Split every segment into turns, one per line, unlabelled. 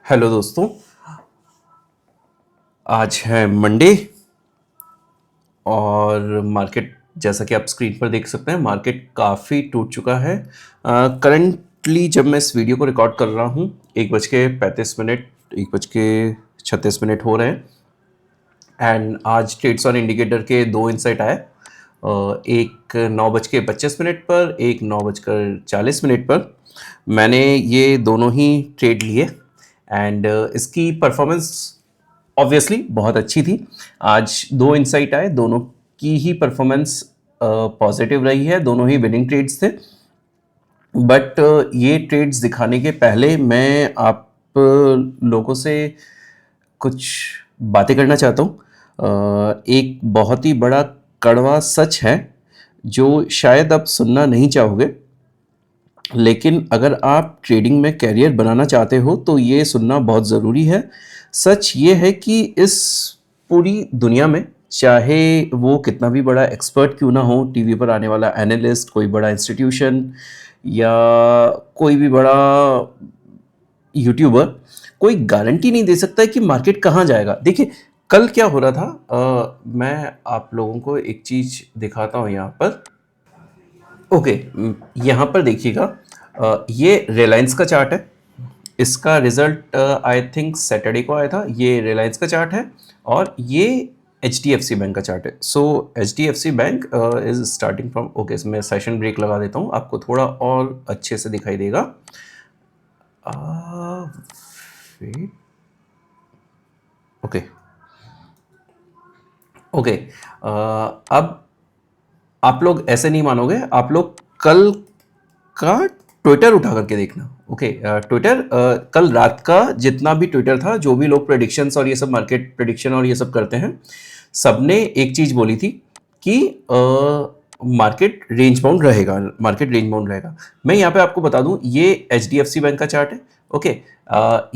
Hello दोस्तों। आज है मंडे और मार्केट जैसा कि आप स्क्रीन पर देख सकते हैं मार्केट काफ़ी टूट चुका है। करंटली जब मैं इस वीडियो को रिकॉर्ड कर रहा हूँ 1:35 1:36 हो रहे हैं एंड आज ट्रेड्स ऑन इंडिकेटर के दो इंसाइट आए। एक 9:25 पर, एक 9:40 पर। मैंने ये दोनों ही ट्रेड लिए एंड इसकी परफॉर्मेंस ऑब्वियसली बहुत अच्छी थी। आज दो इंसाइट आए, दोनों की ही परफॉर्मेंस पॉजिटिव रही है, दोनों ही विनिंग ट्रेड्स थे। बट ये ट्रेड्स दिखाने के पहले मैं आप लोगों से कुछ बातें करना चाहता हूँ। एक बहुत ही बड़ा कड़वा सच है जो शायद आप सुनना नहीं चाहोगे, लेकिन अगर आप ट्रेडिंग में करियर बनाना चाहते हो तो ये सुनना बहुत ज़रूरी है। सच ये है कि इस पूरी दुनिया में चाहे वो कितना भी बड़ा एक्सपर्ट क्यों ना हो, टीवी पर आने वाला एनालिस्ट, कोई बड़ा इंस्टीट्यूशन या कोई भी बड़ा यूट्यूबर, कोई गारंटी नहीं दे सकता है कि मार्केट कहाँ जाएगा। देखिए कल क्या हो रहा था, मैं आप लोगों को एक चीज़ दिखाता हूँ यहाँ पर। ओके, यहाँ पर देखिएगा, ये रिलायंस का चार्ट है। इसका रिजल्ट आई थिंक सैटरडे को आया था। ये रिलायंस का चार्ट है और ये H D F C bank का चार्ट है। So H D F C bank is starting from, okay मैं सेशन ब्रेक लगा देता हूँ, आपको थोड़ा और अच्छे से दिखाई देगा। ओके ओके, अब आप लोग ऐसे नहीं मानोगे, आप लोग कल का ट्विटर उठा करके देखना। ओके, ट्विटर कल रात का जितना भी ट्विटर था, जो भी लोग प्रेडिक्शंस और ये सब मार्केट प्रेडिक्शन और ये सब करते हैं, सबने एक चीज बोली थी कि मार्केट रेंज बाउंड रहेगा, मार्केट रेंज बाउंड रहेगा। मैं यहाँ पे आपको बता दूं, ये H D F C bank का चार्ट है। ओके,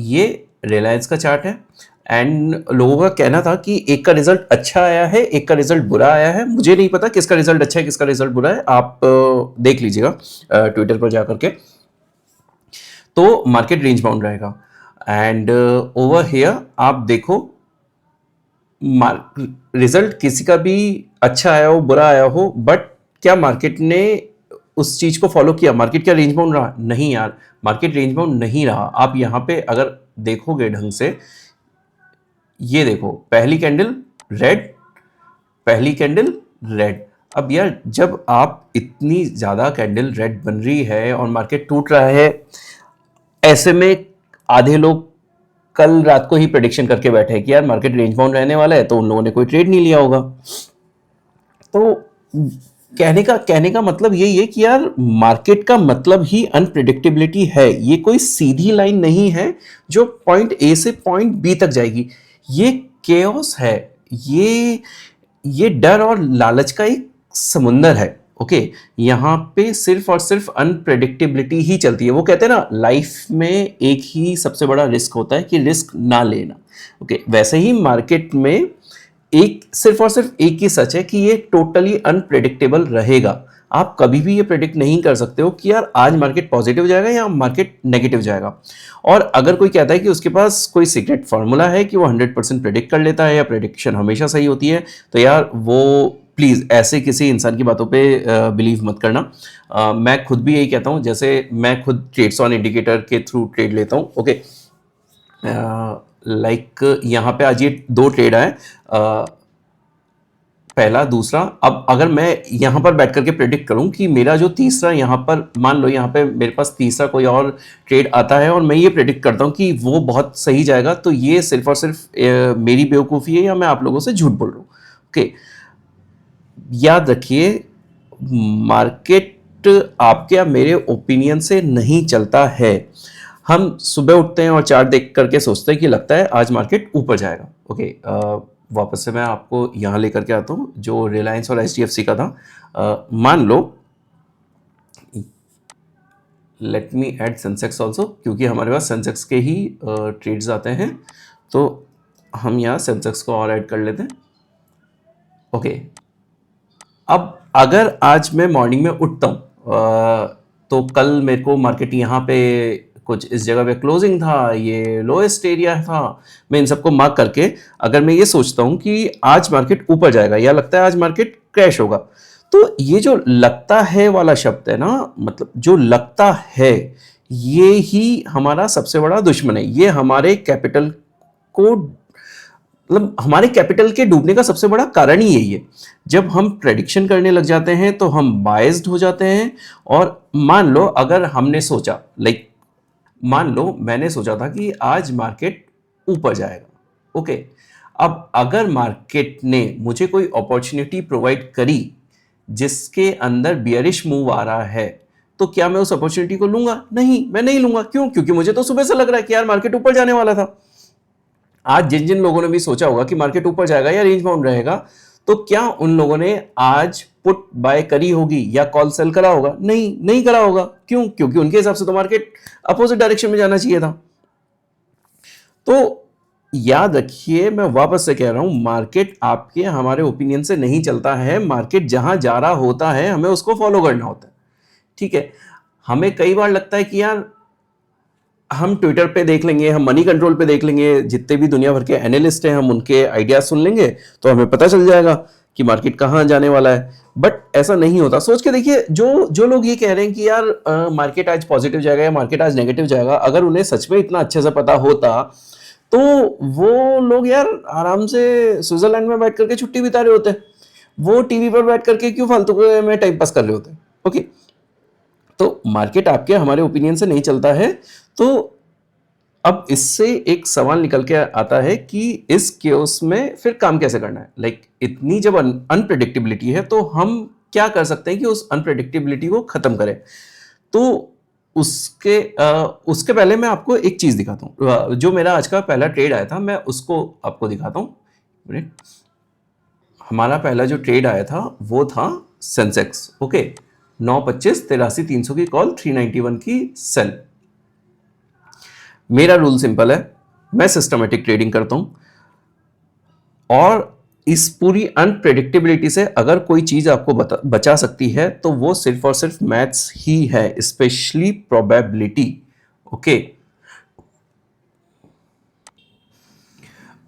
ये रिलायंस का चार्ट है एंड लोगों का कहना था कि एक का रिजल्ट अच्छा आया है, एक का रिजल्ट बुरा आया है। मुझे नहीं पता किसका रिजल्ट अच्छा है किसका रिजल्ट बुरा है, आप देख लीजिएगा ट्विटर पर जाकर के। तो मार्केट रेंज बाउंड रहेगा एंड ओवर हियर आप देखो, रिजल्ट किसी का भी अच्छा आया हो बुरा आया हो, बट क्या मार्केट ने उस चीज को फॉलो किया? मार्केट क्या रेंज बाउंड रहा? नहीं यार, मार्केट रेंज बाउंड नहीं रहा। आप यहाँ पे अगर देखोगे ढंग से, ये देखो, पहली कैंडल रेड, पहली कैंडल रेड। अब यार जब आप इतनी ज्यादा कैंडल रेड बन रही है और मार्केट टूट रहा है, ऐसे में आधे लोग कल रात को ही प्रेडिक्शन करके बैठे हैं कि यार मार्केट रेंज बाउंड रहने वाला है, तो उन लोगों ने कोई ट्रेड नहीं लिया होगा। तो कहने का मतलब यही है कि यार मार्केट का मतलब ही अनप्रिडिक्टेबिलिटी है। ये कोई सीधी लाइन नहीं है जो पॉइंट ए से पॉइंट बी तक जाएगी। ये केओस है, ये डर और लालच का एक समुंदर है। ओके, यहाँ पे सिर्फ और सिर्फ अनप्रेडिक्टेबिलिटी ही चलती है। वो कहते हैं ना, लाइफ में एक ही सबसे बड़ा रिस्क होता है कि रिस्क ना लेना। ओके, वैसे ही मार्केट में एक सिर्फ और सिर्फ एक ही सच है कि ये टोटली अनप्रेडिक्टेबल रहेगा। आप कभी भी ये प्रेडिक्ट नहीं कर सकते हो कि यार आज मार्केट पॉजिटिव जाएगा या मार्केट नेगेटिव जाएगा। और अगर कोई कहता है कि उसके पास कोई सीक्रेट फॉर्मूला है कि वो 100% प्रेडिक्ट कर लेता है या प्रेडिक्शन हमेशा सही होती है, तो यार वो प्लीज़ ऐसे किसी इंसान की बातों पे बिलीव मत करना। मैं खुद भी यही कहता हूँ, जैसे मैं खुद ट्रेड्स ऑन इंडिकेटर के थ्रू ट्रेड लेता हूँ। ओके, लाइक यहाँ पे आज ये दो ट्रेड आए, पहला दूसरा। अब अगर मैं यहाँ पर बैठ करके प्रेडिक्ट करूँ कि मेरा जो तीसरा, यहाँ पर मान लो यहाँ पे मेरे पास तीसरा कोई और ट्रेड आता है और मैं ये प्रेडिक्ट करता हूँ कि वो बहुत सही जाएगा, तो ये सिर्फ और सिर्फ मेरी बेवकूफ़ी है या मैं आप लोगों से झूठ बोल रहा हूँ। ओके, याद रखिए, मार्केट आपके या मेरे ओपिनियन से नहीं चलता है। हम सुबह उठते हैं और चार्ट देख करके सोचते हैं कि लगता है आज मार्केट ऊपर जाएगा। ओके, वापस से मैं आपको यहाँ लेकर के आता हूँ जो रिलायंस और एचडीएफसी का था। मान लो, let me add Sensex also, क्योंकि हमारे पास सेंसेक्स के ही ट्रेड्स आते हैं, तो हम यहाँ सेंसेक्स को और ऐड कर लेते हैं। ओके, अब अगर आज मैं मॉर्निंग में उठता हूँ, तो कल मेरे को मार्केट यहाँ पे कुछ इस जगह पे क्लोजिंग था, ये लोएस्ट एरिया था। मैं इन सबको मार्क करके अगर मैं ये सोचता हूँ कि आज मार्केट ऊपर जाएगा या लगता है आज मार्केट क्रैश होगा, तो ये जो लगता है वाला शब्द है ना, मतलब जो लगता है, ये ही हमारा सबसे बड़ा दुश्मन है। ये हमारे कैपिटल को, मतलब हमारे कैपिटल के डूबने का सबसे बड़ा कारण ही यही है। जब हम प्रेडिक्शन करने लग जाते हैं तो हम बायस्ड हो जाते हैं। और मान लो अगर हमने सोचा, मान लो मैंने सोचा था कि आज मार्केट ऊपर जाएगा, ओके। अब अगर मार्केट ने मुझे कोई अपॉर्चुनिटी प्रोवाइड करी जिसके अंदर बियरिश मूव आ रहा है, तो क्या मैं उस अपॉर्चुनिटी को लूंगा? नहीं, मैं नहीं लूंगा। क्यों? क्योंकि मुझे तो सुबह से लग रहा है कि यार मार्केट ऊपर जाने वाला था। आज जिन जिन लोगों ने भी सोचा होगा कि मार्केट ऊपर जाएगा या रेंज बाउंड रहेगा, तो क्या उन लोगों ने आज पुट बाय करी होगी या कॉल सेल करा होगा? नहीं, नहीं करा होगा। क्यों? क्योंकि उनके हिसाब से तो मार्केट अपोजिट डायरेक्शन में जाना चाहिए था। तो याद रखिए, मैं वापस से कह रहा हूं, मार्केट आपके हमारे ओपिनियन से नहीं चलता है। मार्केट जहां जा रहा होता है हमें उसको फॉलो करना होता है, ठीक है। हमें कई बार लगता है कि यार हम ट्विटर पे देख लेंगे, हम मनी कंट्रोल पे देख लेंगे, जितने भी दुनिया भर के एनालिस्ट हैं हम उनके आइडियाज सुन लेंगे तो हमें पता चल जाएगा कि मार्केट कहाँ जाने वाला है। बट ऐसा नहीं होता। सोच के देखिए, जो जो लोग ये कह रहे हैं कि यार मार्केट आज पॉजिटिव जाएगा या मार्केट आज नेगेटिव जाएगा, अगर उन्हें सच में इतना अच्छे से पता होता तो वो लोग यार आराम से स्विट्जरलैंड में बैठ करके छुट्टी बिता रहे होते। वो टीवी पर बैठ करके क्यों फालतू में टाइम पास कर रहे होते? ओके। तो मार्केट आपके हमारे ओपिनियन से नहीं चलता है। तो अब इससे एक सवाल निकल के आता है कि इस केओस में फिर काम कैसे करना है। इतनी जब अनप्रेडिक्टेबिलिटी है तो हम क्या कर सकते हैं कि उस अनप्रेडिक्टेबिलिटी को खत्म करें। तो उसके पहले मैं आपको एक चीज दिखाता हूँ। जो मेरा आज का पहला ट्रेड आया था मैं उसको आपको दिखाता हूँ। हमारा पहला जो ट्रेड आया था वो था सेंसेक्स, ओके। 925 83 300 की कॉल, 391 की सेल। मेरा रूल सिंपल है, मैं सिस्टमेटिक ट्रेडिंग करता हूं और इस पूरी अनप्रेडिक्टेबिलिटी से अगर कोई चीज आपको बचा सकती है तो वो सिर्फ और सिर्फ मैथ्स ही है, स्पेशली प्रोबेबिलिटी, ओके।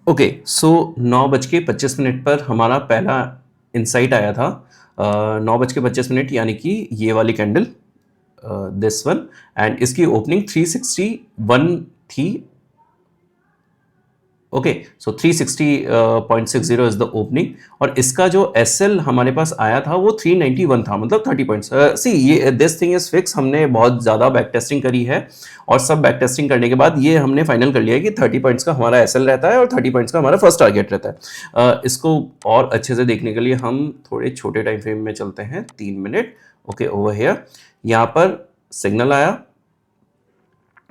ओके, सो 9:25 पर हमारा पहला इंसाइट आया था। 9:25 यानी कि ये वाली कैंडल, दिस वन, एंड इसकी ओपनिंग 361 थी, okay. So 360.60 is the opening. और इसका जो एसएल हमारे पास आया था वो 391 था, मतलब 30 पॉइंट्स। सी ये दिस थिंग इज फिक्स। हमने बहुत ज़्यादा बैक टेस्टिंग करी है और सब बैक टेस्टिंग करने के बाद ये हमने फाइनल कर लिया है कि 30 पॉइंट्स का हमारा एसएल रहता है और 30 पॉइंट्स का हमारा फर्स्ट टारगेट रहता है। इसको और अच्छे से देखने के लिए हम थोड़े छोटे टाइम फ्रेम में चलते हैं, 3 मिनट, ओके। ओवर हियर यहाँ पर सिग्नल आया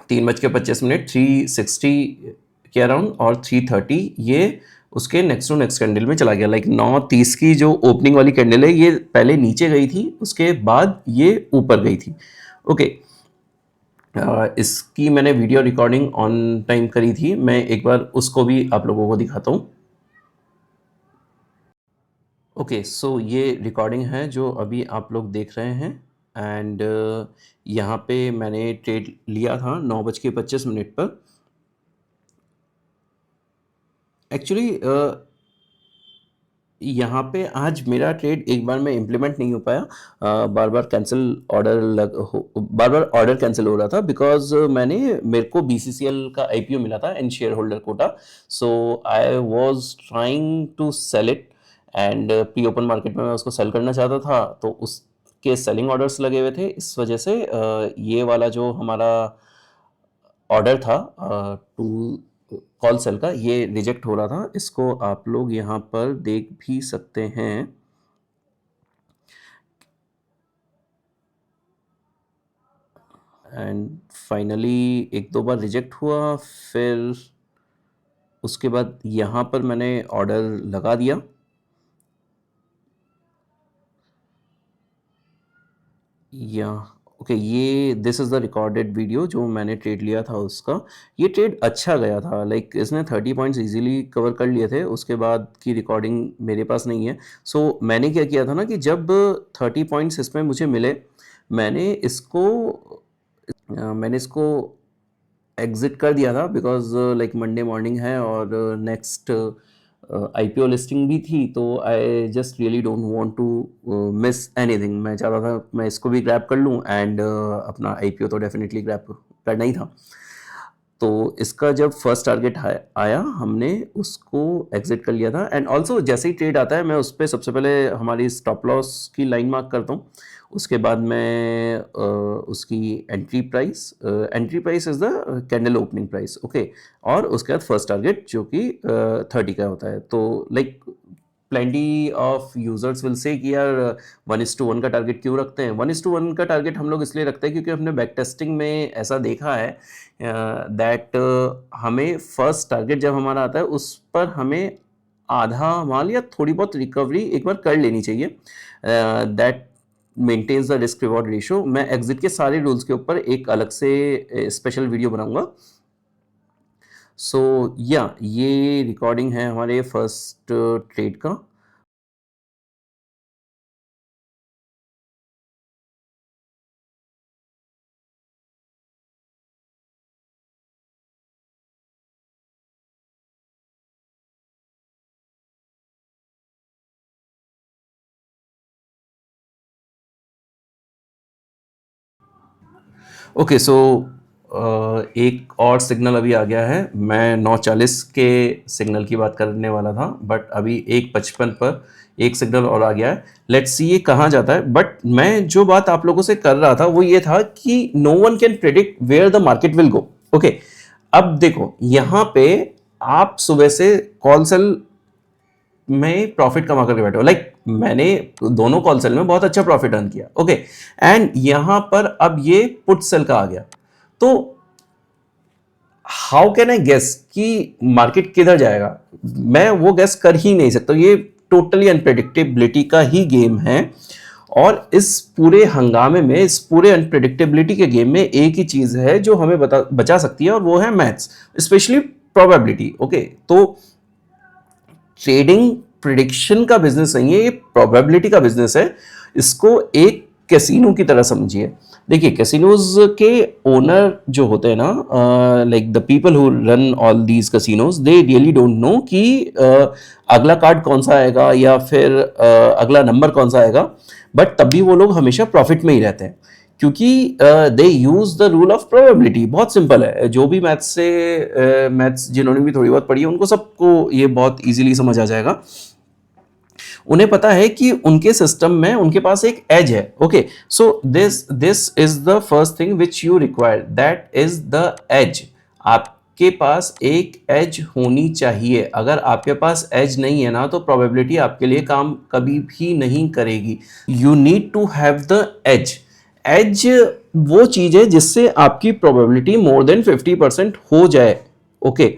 3:25, 360 के अराउंड, और 330 ये उसके नेक्स्ट टू नेक्स्ट कैंडल में चला गया। 9:30 की जो ओपनिंग वाली कैंडल है ये पहले नीचे गई थी, उसके बाद ये ऊपर गई थी, ओके। इसकी मैंने वीडियो रिकॉर्डिंग ऑन टाइम करी थी, मैं एक बार उसको भी आप लोगों को दिखाता हूँ। ओके, सो ये रिकॉर्डिंग है जो अभी आप लोग देख रहे हैं। एंड यहाँ पे मैंने ट्रेड लिया था 9:25 पर। एक्चुअली यहाँ पे आज मेरा ट्रेड एक बार में इम्प्लीमेंट नहीं हो पाया। बार बार ऑर्डर कैंसिल हो रहा था बिकॉज मेरे को बीसीसीएल का आईपीओ मिला था in share holder quota. So I was trying to sell it and pre open market में मैं उसको सेल करना चाहता था, तो उसके सेलिंग ऑर्डर्स लगे हुए थे। इस वजह से ये वाला जो हमारा ऑर्डर था टू कॉल सेल का, ये रिजेक्ट हो रहा था। इसको आप लोग यहाँ पर देख भी सकते हैं। एंड फाइनली एक दो बार रिजेक्ट हुआ, फिर उसके बाद यहाँ पर मैंने ऑर्डर लगा दिया। या ओके, ये this is the recorded video जो मैंने ट्रेड लिया था उसका। ये ट्रेड अच्छा गया था, इसने 30 पॉइंट्स इजीली कवर कर लिए थे। उसके बाद की रिकॉर्डिंग मेरे पास नहीं है। सो मैंने क्या किया था ना कि जब 30 पॉइंट्स इसमें मुझे मिले, मैंने इसको एग्जिट कर दिया था बिकॉज लाइक मंडे मॉर्निंग है और नेक्स्ट आईपीओ लिस्टिंग भी थी, तो I just really don't want to miss anything. मैं चाहता था मैं इसको भी ग्रैब कर लूँ एंड अपना आईपीओ तो डेफिनेटली ग्रैब करना ही था। तो इसका जब फर्स्ट टारगेट आया हमने उसको एग्जिट कर लिया था। एंड ऑल्सो जैसे ही ट्रेड आता है मैं उस पर सबसे पहले हमारी स्टॉप लॉस की लाइन मार्क करता हूँ। उसके बाद मैं उसकी entry price is the candle opening price, okay. और उसके बाद फर्स्ट टारगेट जो कि 30 का होता है। तो like plenty of users will say कि यार 1:1 का टारगेट क्यों रखते हैं। 1:1 का टारगेट हम लोग इसलिए रखते हैं क्योंकि हमने बैक टेस्टिंग में ऐसा देखा है दैट हमें फर्स्ट टारगेट जब हमारा आता है उस पर हमें आधा माल या थोड़ी बहुत रिकवरी एक बार कर लेनी चाहिए। That maintains the risk reward ratio. मैं एग्जिट के सारे रूल्स के ऊपर एक अलग से स्पेशल वीडियो बनाऊंगा। सो या ये रिकॉर्डिंग है हमारे फर्स्ट ट्रेड का। ओके सो एक और सिग्नल अभी आ गया है। मैं 9:40 के सिग्नल की बात करने वाला था बट अभी 1:55 पर एक सिग्नल और आ गया है। लेट्स सी ये कहाँ जाता है। बट मैं जो बात आप लोगों से कर रहा था वो ये था कि no one can predict where the market will go, okay. अब देखो यहाँ पे आप सुबह से कॉल सेल में प्रॉफिट कमा करके बैठे हो। लाइक मैंने दोनों कॉल सेल में बहुत अच्छा प्रॉफिट अर्न किया, ओके। एंड यहां पर अब ये पुट सेल का आ गया। तो हाउ कैन आई गेस कि मार्केट किधर जाएगा। मैं वो गेस कर ही नहीं सकता। ये टोटली अनप्रेडिक्टेबिलिटी का ही गेम है। और इस पूरे हंगामे में, इस पूरे अनप्रेडिक्टेबिलिटी के गेम में एक ही चीज है जो हमें बचा सकती है और वो है मैथ्स, स्पेशली प्रोबेबिलिटी, ओके। तो ट्रेडिंग प्रिडिक्शन का बिजनेस नहीं है, ये प्रोबेबिलिटी का बिजनेस है। इसको एक कैसीनो की तरह समझिए। देखिए कैसीनोज के ओनर जो होते हैं ना, like the people who run all these casinos, they really don't know कि अगला कार्ड कौन सा आएगा या फिर अगला नंबर कौन सा आएगा। बट तब भी वो लोग हमेशा प्रॉफिट में ही रहते हैं क्योंकि they use the rule of probability. बहुत सिंपल है। जो भी मैथ्स जिन्होंने भी थोड़ी बहुत पढ़ी है उनको सबको ये बहुत इजीली समझ आ जाएगा। उन्हें पता है कि उनके सिस्टम में उनके पास एक एज है, okay. So this is the first thing which you require, that is the edge. आपके पास एक एज होनी चाहिए। अगर आपके पास एज नहीं है ना तो प्रोबेबिलिटी आपके लिए काम कभी भी नहीं करेगी। You need to have the edge. Edge वो चीज है जिससे आपकी प्रोबेबिलिटी मोर देन 50% हो जाए, ओके।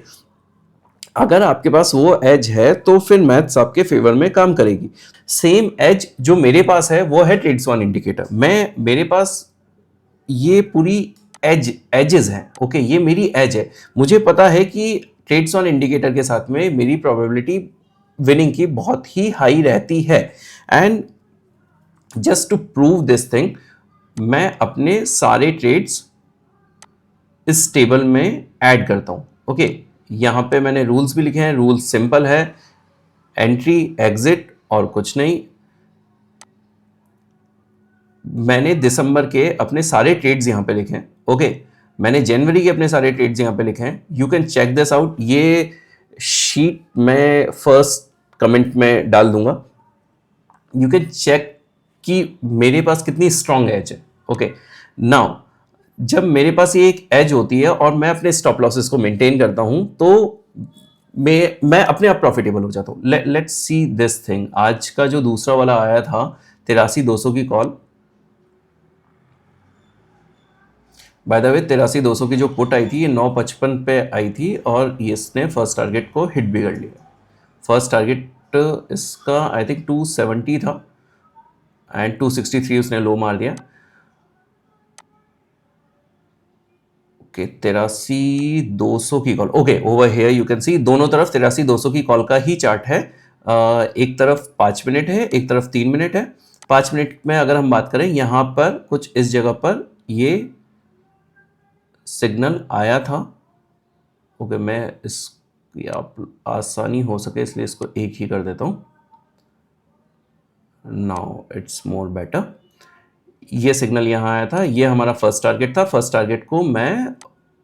अगर आपके पास वो एज है तो फिर मैथ्स आपके फेवर में काम करेगी। सेम एज जो मेरे पास है वो है ट्रेड्स वन इंडिकेटर। मेरे पास ये पूरी एजेस हैं, ओके। ये मेरी एज है। मुझे पता है कि ट्रेड्स ऑन इंडिकेटर के साथ में मेरी प्रोबेबिलिटी विनिंग की बहुत ही हाई रहती है। And just to prove this thing मैं अपने सारे ट्रेड्स इस टेबल में ऐड करता हूं, ओके। यहां पे मैंने रूल्स भी लिखे हैं। रूल्स सिंपल है, एंट्री एग्जिट और कुछ नहीं। मैंने दिसंबर के अपने सारे ट्रेड्स यहां पे लिखे हैं, ओके। मैंने जनवरी के अपने सारे ट्रेड्स यहां पे लिखे हैं। You can check this out. ये शीट मैं फर्स्ट कमेंट में डाल दूंगा। यू कैन चेक कि मेरे पास कितनी स्ट्रांग एज है, ओके। नाउ जब मेरे पास ये एक एज होती है और मैं अपने स्टॉप लॉसेस को मेंटेन करता हूं तो मैं अपने आप प्रॉफिटेबल हो जाता हूं। Let's see this thing. आज का जो दूसरा वाला आया था 83,200 की कॉल, बाय द वे 83,200 की जो पुट आई थी ये 9:55 पे आई थी और इसने फर्स्ट टारगेट को हिट भी कर लिया। फर्स्ट टारगेट इसका आई थिंक 270 था एंड 263 उसने लो मार दिया, ओके। 83,200 की call, okay. Over here you can see दोनों तरफ 83,200 की कॉल का ही चार्ट है। एक तरफ 5 मिनट है, एक तरफ 3 मिनट है। 5 मिनट में अगर हम बात करें यहाँ पर कुछ इस जगह पर ये सिग्नल आया था। ओके, मैं इसकी आप आसानी हो सके इसलिए इसको एक ही कर देता हूँ। Now it's more better. ये सिग्नल यहाँ आया था, ये हमारा फर्स्ट टारगेट था। फर्स्ट टारगेट को मैं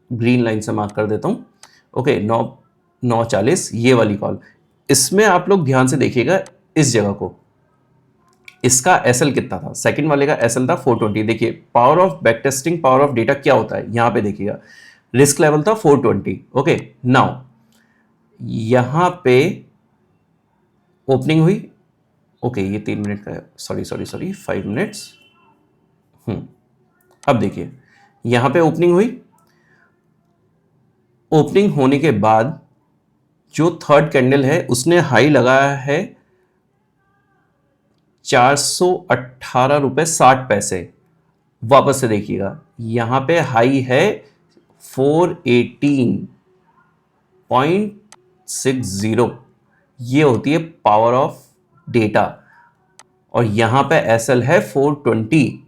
ग्रीन लाइन से मार्क कर देता हूँ। ओके, 9:40 ये वाली कॉल। इसमें आप लोग ध्यान से देखिएगा इस जगह को, इसका एसएल कितना था, सेकंड वाले का एसएल था 420। देखिए power of back testing, power of data क्या होता है, यहां पे देखिएगा रिस्क लेवल था 420। ओके, नाउ यहां पे ओपनिंग हुई। ओके, ये 3 मिनट का है, सॉरी 5 मिनट्स। अब देखिए यहां पे ओपनिंग हुई। ओपनिंग होने के बाद जो थर्ड कैंडल है उसने हाई लगाया है 418.60 रुपए। वापस से देखिएगा यहां पे हाई है 418.60। ये होती है पावर ऑफ डेटा, और यहां पे एसएल है 420।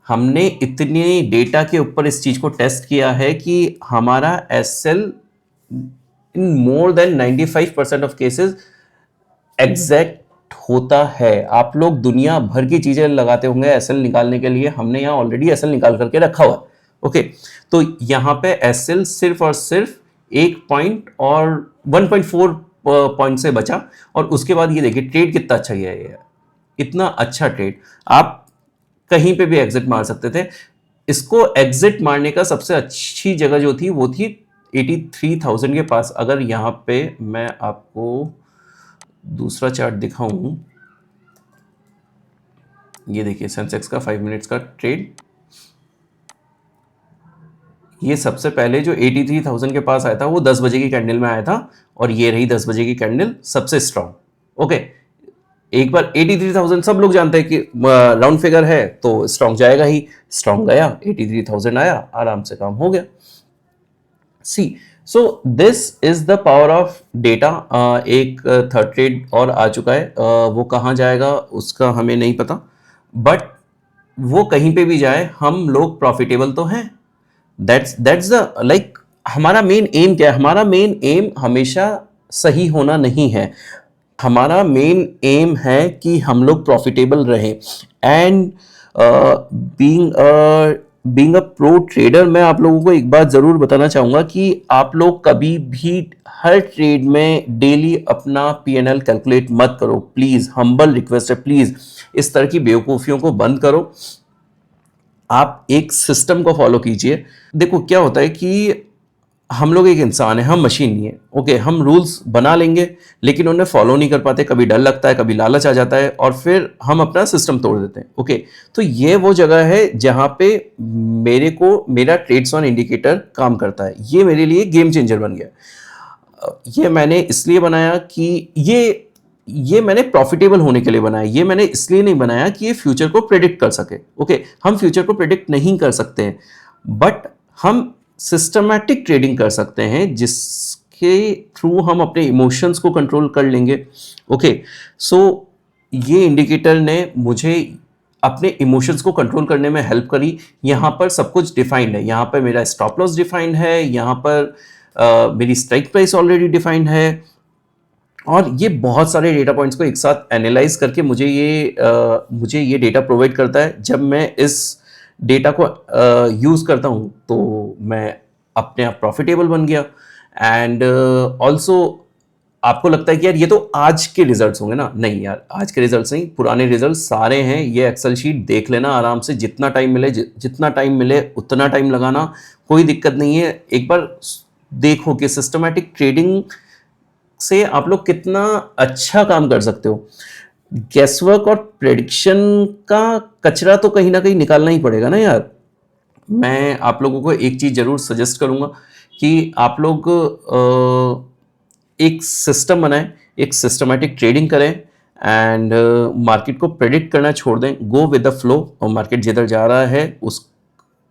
हमने इतने डेटा के ऊपर इस चीज को टेस्ट किया है कि हमारा SL in more than 95% of cases exact होता है। आप लोग दुनिया भर की चीजें लगाते होंगे एसएल निकालने के लिए, हमने यहां ऑलरेडी एसएल निकाल करके रखा हुआ। ओके, तो यहां पे एसएल सिर्फ और सिर्फ 1 पॉइंट और 1.4 पॉइंट से बचा, और उसके बाद ये देखिए ट्रेड कितना अच्छा गया है। इतना अच्छा ट्रेड, आप कहीं पे भी एग्जिट मार सकते थे। इसको एग्जिट मारने का सबसे अच्छी जगह जो थी वो थी 83,000 के पास। अगर यहां पे मैं आपको दूसरा चार्ट दिखाऊं, ये देखिए सेंसेक्स का 5 मिनट्स का ट्रेड। ये सबसे पहले जो 83,000 के पास आया था वो 10 बजे की कैंडल में आया था, और ये रही 10 बजे की कैंडल सबसे स्ट्रांग। ओके, एक बार 83,000 सब लोग जानते हैं कि राउंड फिगर है तो स्ट्रांग जाएगा ही। स्ट्रांग गया, 83,000 आया, आराम से काम हो गया। See, so this is the power of data. एक थर्ड ट्रेड और आ चुका है, वो कहाँ जाएगा उसका हमें नहीं पता, बट वो कहीं पे भी जाए हम लोग प्रॉफिटेबल तो हैं। दैट्स द लाइक हमारा मेन एम क्या है? हमारा मेन एम हमेशा सही होना नहीं है। हमारा मेन एम है कि हम लोग प्रॉफिटेबल रहें। And being a pro trader, मैं आप लोगों को एक बात जरूर बताना चाहूंगा कि आप लोग कभी भी हर ट्रेड में डेली अपना पीएनएल कैलकुलेट मत करो। प्लीज, हम्बल रिक्वेस्ट है, प्लीज इस तरह की बेवकूफियों को बंद करो। आप एक सिस्टम को फॉलो कीजिए। देखो क्या होता है कि हम लोग एक इंसान है, हम मशीन नहीं है। ओके, हम रूल्स बना लेंगे लेकिन उन्हें फॉलो नहीं कर पाते, कभी डर लगता है, कभी लालच आ जाता है, और फिर हम अपना सिस्टम तोड़ देते हैं। ओके, तो ये वो जगह है जहां पे मेरा ट्रेड्स ऑन इंडिकेटर काम करता है। ये मेरे लिए गेम चेंजर बन गया। ये मैंने इसलिए बनाया कि ये मैंने प्रॉफिटेबल होने के लिए बनाया। ये मैंने इसलिए नहीं बनाया कि ये फ्यूचर को प्रेडिक्ट कर सके। ओके, हम फ्यूचर को प्रेडिक्ट नहीं कर सकते हैं, बट हम सिस्टमैटिक ट्रेडिंग कर सकते हैं जिसके थ्रू हम अपने इमोशंस को कंट्रोल कर लेंगे। ओके, सो ये इंडिकेटर ने मुझे अपने इमोशंस को कंट्रोल करने में हेल्प करी। यहाँ पर सब कुछ डिफाइंड है, यहाँ पर मेरा स्टॉप लॉस डिफाइंड है, यहाँ पर मेरी स्ट्राइक प्राइस ऑलरेडी डिफाइंड है, और ये बहुत सारे डेटा पॉइंट्स को एक साथ एनालाइज करके मुझे ये डेटा प्रोवाइड करता है। जब मैं इस डेटा को यूज़ करता हूँ तो मैं अपने आप प्रॉफिटेबल बन गया। एंड ऑल्सो आपको लगता है कि यार ये तो आज के रिजल्ट्स होंगे ना? नहीं यार, आज के रिजल्ट्स नहीं, पुराने रिजल्ट्स सारे हैं। ये एक्सेल शीट देख लेना आराम से, जितना टाइम मिले उतना टाइम लगाना, कोई दिक्कत नहीं है। एक बार देखो कि सिस्टमैटिक ट्रेडिंग से आप लोग कितना अच्छा काम कर सकते हो। गैसवर्क और प्रेडिक्शन का कचरा तो कहीं ना कहीं निकालना ही पड़ेगा ना यार। मैं आप लोगों को एक चीज जरूर सजेस्ट करूंगा कि आप लोग एक सिस्टम बनाएं, एक सिस्टमैटिक ट्रेडिंग करें, एंड मार्केट को प्रेडिक्ट करना छोड़ दें। गो विद द फ्लो, और मार्केट जिधर जा रहा है उस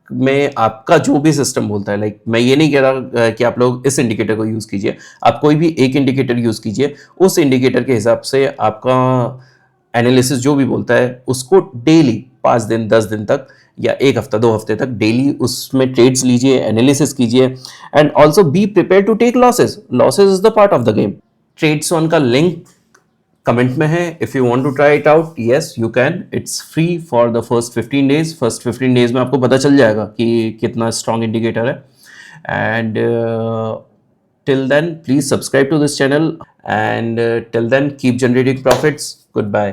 में आपका जो भी सिस्टम बोलता है, लाइक मैं ये नहीं कह रहा कि आप लोग इस इंडिकेटर को यूज कीजिए, आप कोई भी एक इंडिकेटर यूज कीजिए, उस इंडिकेटर के हिसाब से आपका एनालिसिस जो भी बोलता है उसको डेली 5 दिन 10 दिन तक या 1 हफ्ता 2 हफ्ते तक डेली उसमें ट्रेड्स लीजिए, एनालिसिस कीजिए and also be prepare to take losses. Losses is the part of the game. Trades on का लिंक कमेंट में है। If you want to try it out, yes you can, it's free for the first 15 days. First 15 days में आपको पता चल जाएगा कि कितना स्ट्रॉन्ग इंडिकेटर है। And till then please subscribe to this channel, and till then keep generating profits. Goodbye.